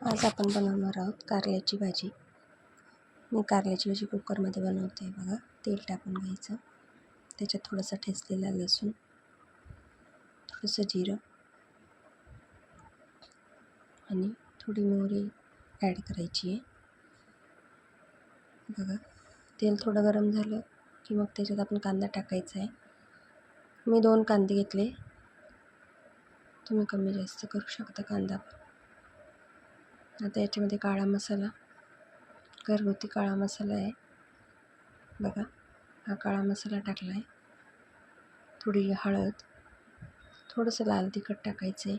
आज आपण बनवणार आहोत कारल्याची भाजी. मी कारल्याची भाजी कुकरमध्ये बनवते बघा. तेल टाकून घ्यायचं, त्याच्यात थोडंसं ठेचलेला लसूण, थोडंसं जिरं आणि थोडी मोहरी ॲड करायची आहे बघा. तेल थोडं गरम झालं की मग त्याच्यात आपण कांदा टाकायचा आहे. मी 2 कांदे घेतले, तुम्ही कमी जास्त करू शकता कांदा. आता याच्यामध्ये काळा मसाला, घरगुती काळा मसाला आहे बघा. हा काळा मसाला टाकला आहे. थोडी हळद, थोडंसं लाल तिखट टाकायचं आहे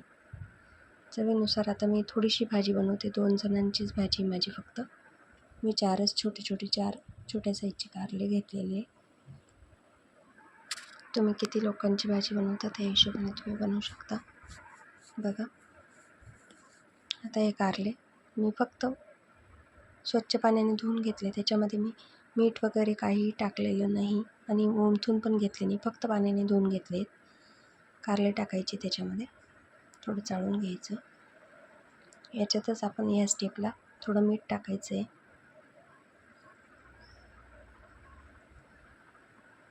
चवीनुसार. आता मी थोडीशी भाजी बनवते, 2 जणांचीच भाजी माझी फक्त. मी 4 छोट्या साईजचे कारले घेतलेले. तुम्ही किती लोकांची भाजी बनवता त्या हिशोबाने तुम्ही बनवू शकता बघा. आता हे कारले मी फक्त स्वच्छ पाण्याने धुवून घेतले. त्याच्यामध्ये मी मीठ वगैरे काही टाकलेलं नाही आणि ओमथून पण घेतले नाही, फक्त पाण्याने धुवून घेतले. कारले टाकायचे त्याच्यामध्ये, थोडं चाळून घ्यायचं. याच्यातच आपण या स्टेपला थोडं मीठ टाकायचं आहे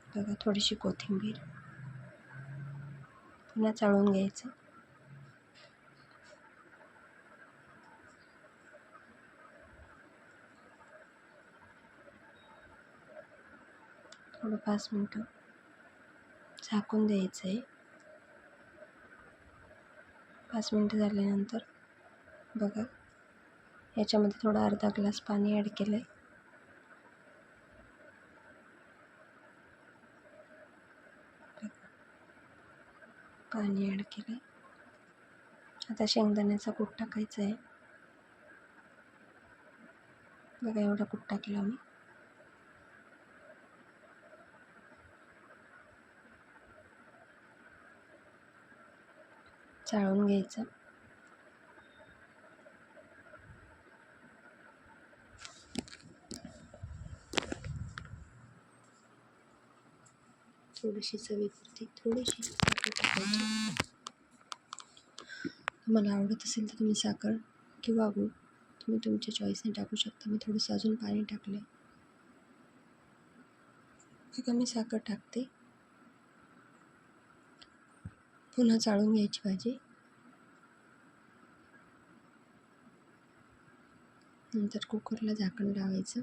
बघा. थोडीशी कोथिंबीर, पुन्हा चाळून घ्यायचं. थोडं 5 मिनटं झाकून द्यायचं आहे. 5 मिनटं झाल्यानंतर बघा याच्यामध्ये थोडा अर्धा ग्लास पाणी ॲड केलं आहे. पाणी ॲड केलं आहे. आता शेंगदाण्याचा कूट टाकायचा आहे बघा. एवढा कूट टाकला मी. चाळून घ्यायचं. थोडीशी चवीपुरती थोडीशी साखर टाकायची. तुम्हाला आवडत असेल तर तुम्ही साखर किंवा गूळ तुम्ही तुमच्या चॉईसने टाकू शकता. मी थोडंसं अजून पाणी टाकलं आहे बघा. मी साखर टाकते. पुन्हा चाळून घ्यायची भाजी. नंतर कुकरला झाकण लावायचं.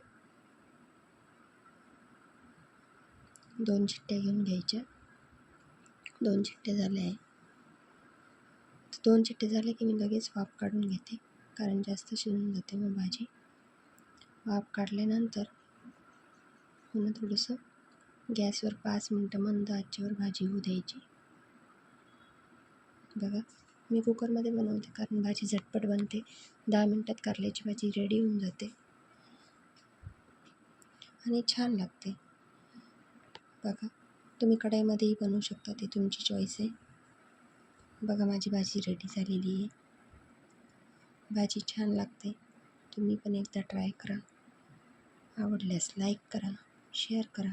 2 शिट्ट्या घेऊन घ्यायच्या. 2 शिट्ट्या झाल्या आहे. 2 शिट्ट्या झाल्या की मी लगेच वाफ काढून घेते, कारण जास्त शिजून जाते मग भाजी. वाफ काढल्यानंतर पुन्हा थोडंसं गॅसवर 5 मिनटं मंद आचेवर भाजी होऊ द्यायची बघा. मी कुकरमध्ये बनवते कारण भाजी झटपट बनते. 10 मिनटात कारल्याची भाजी रेडी होऊन जाते आणि छान लागते बघा. तुम्ही कढईमध्येही बनवू शकता, ते तुमची चॉईस आहे बघा. माझी भाजी रेडी झालेली आहे. भाजी छान लागते. तुम्ही पण एकदा ट्राय करा. आवडल्यास लाईक करा, शेअर करा.